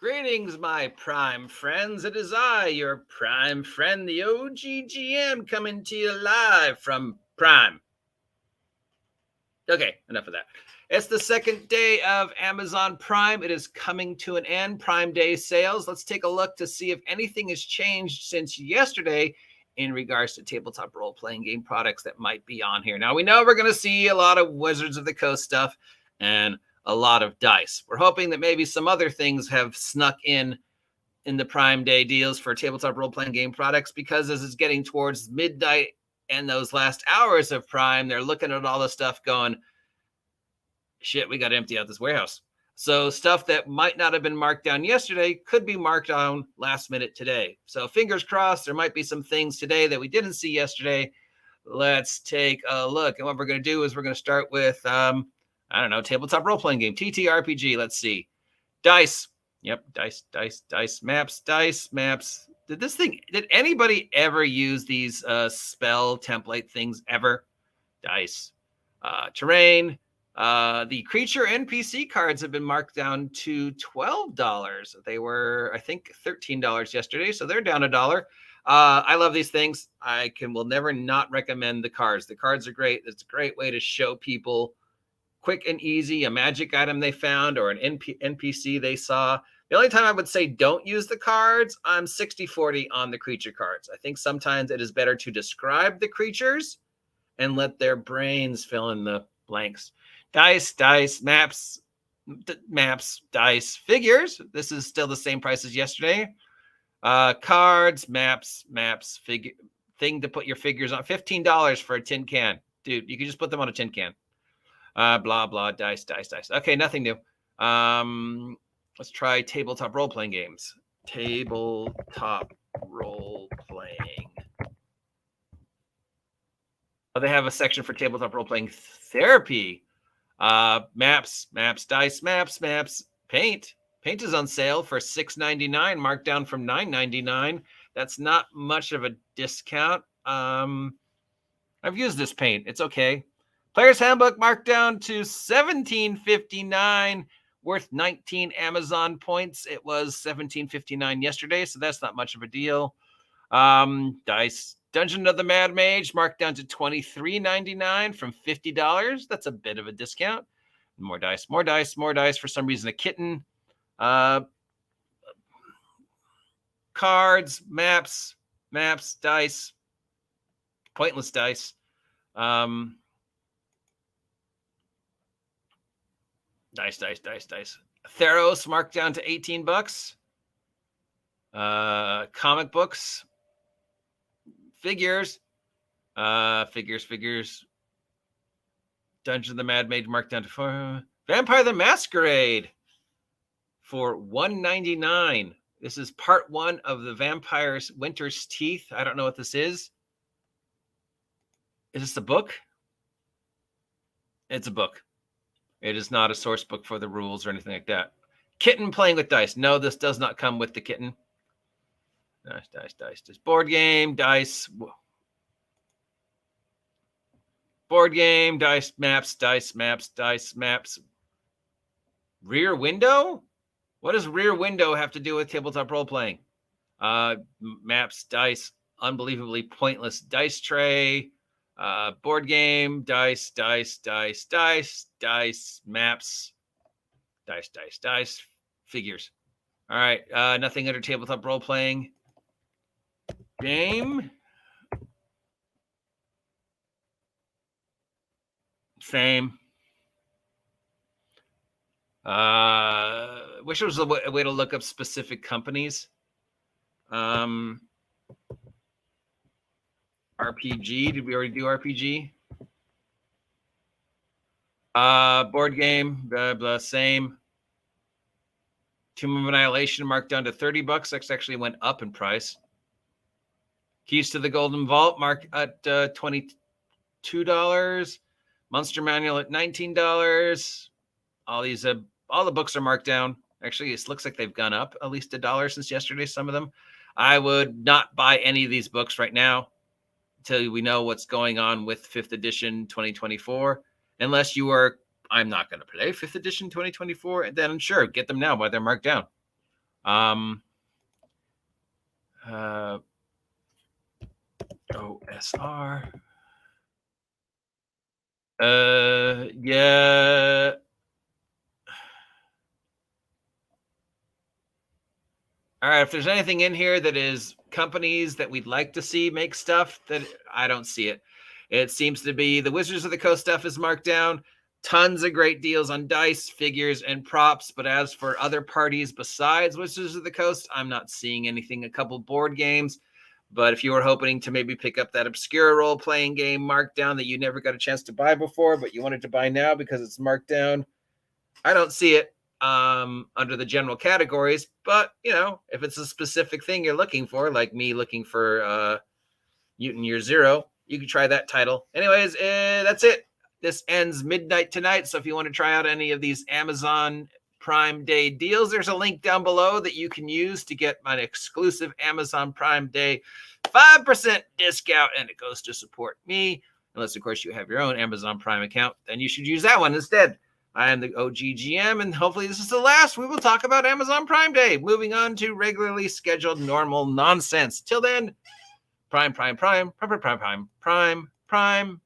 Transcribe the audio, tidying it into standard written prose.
Greetings, my Prime friends. It is I, your Prime friend, the OGGM, coming to you live from Prime. Okay, enough of that. It's the second day of Amazon Prime. It is coming to an end. Prime Day sales. Let's take a look to see if anything has changed since yesterday in regards to tabletop role-playing game products that might be on here. Now, we know we're going to see a lot of Wizards of the Coast stuff and a lot of dice. We're hoping that maybe some other things have snuck in the Prime Day deals for tabletop role-playing game products, because as it's getting towards midnight and those last hours of Prime, they're looking at all the stuff going, shit, we got to empty out this warehouse. So stuff that might not have been marked down yesterday could be marked down last minute today. So fingers crossed, there might be some things today that we didn't see yesterday. Let's take a look. And what we're going to do is we're going to start with, I don't know, tabletop role-playing game, TTRPG. Let's see. Dice. Yep, dice, dice maps. Did anybody ever use these spell template things ever? Dice. Terrain. The creature NPC cards have been marked down to $12. They were, I think, $13 yesterday, so they're down $1. I love these things. will never not recommend the cards. The cards are great. It's a great way to show people quick and easy a magic item they found or an NPC they saw. The only time I would say don't use the cards, I'm 60-40 on the creature cards. I think sometimes it is better to describe the creatures and let their brains fill in the blanks. Dice, maps, dice, figures. This is still the same price as yesterday. Cards, maps, figure thing to put your figures on. $15 for a tin can. Dude, you can just put them on a tin can. Blah, blah, dice. Okay, nothing new. Let's try tabletop role-playing games. Tabletop role-playing. Oh, they have a section for tabletop role-playing therapy. Maps, dice, maps. Paint. Paint is on sale for $6.99, marked down from $9.99. That's not much of a discount. I've used this paint. It's okay. Player's Handbook marked down to $17.59, worth 19 Amazon points. It was $17.59 yesterday, so that's not much of a deal. Dice. Dungeon of the Mad Mage marked down to $23.99 from $50. That's a bit of a discount. More dice. For some reason, a kitten. Cards, maps, dice. Pointless dice. Dice. Theros marked down to $18. Comic books. Figures. Dungeon of the Mad Mage marked down to $4. Vampire the Masquerade for $1.99. This is part 1 of the Vampire's Winter's Teeth. I don't know what this is. Is this a book? It's a book. It is not a source book for the rules or anything like that. Kitten playing with dice. No, this does not come with the kitten. Dice. Board game, dice. Board game, dice, maps. Rear Window? What does Rear Window have to do with tabletop role-playing? Maps, dice, unbelievably pointless dice tray. Board game, dice, maps, dice, figures. All right, nothing under tabletop role-playing. Game. Same. Wish there was a way to look up specific companies. RPG. Did we already do RPG? Board game, blah, blah, same. Tomb of Annihilation marked down to $30. That actually went up in price. Keys to the Golden Vault marked at $22. Monster Manual at $19. All the books are marked down. Actually, it looks like they've gone up at least $1 since yesterday, some of them. I would not buy any of these books right now until we know what's going on with 5th edition 2024. Unless you are, I'm not going to play 5th edition 2024, and then sure, get them now while they're marked down. OSR. Yeah. All right, if there's anything in here that is companies that we'd like to see make stuff, that I don't see it. It seems to be the Wizards of the Coast stuff is marked down. Tons of great deals on dice, figures, and props. But as for other parties besides Wizards of the Coast, I'm not seeing anything. A couple board games. But if you were hoping to maybe pick up that obscure role-playing game marked down that you never got a chance to buy before, but you wanted to buy now because it's marked down, I don't see it under the general categories. But, you know, if it's a specific thing you're looking for, like me looking for Mutant Year Zero, you can try that title. Anyways, that's it. This ends midnight tonight. So if you want to try out any of these Amazon Prime Day deals, there's a link down below that you can use to get my exclusive Amazon Prime Day 5% discount, and it goes to support me. Unless, of course, you have your own Amazon Prime account, then you should use that one instead. I am the OG GM, and hopefully this is the last we will talk about Amazon Prime Day. Moving on to regularly scheduled normal nonsense. Till then, prime, prime, prime, prime, prime, prime, prime, prime, prime.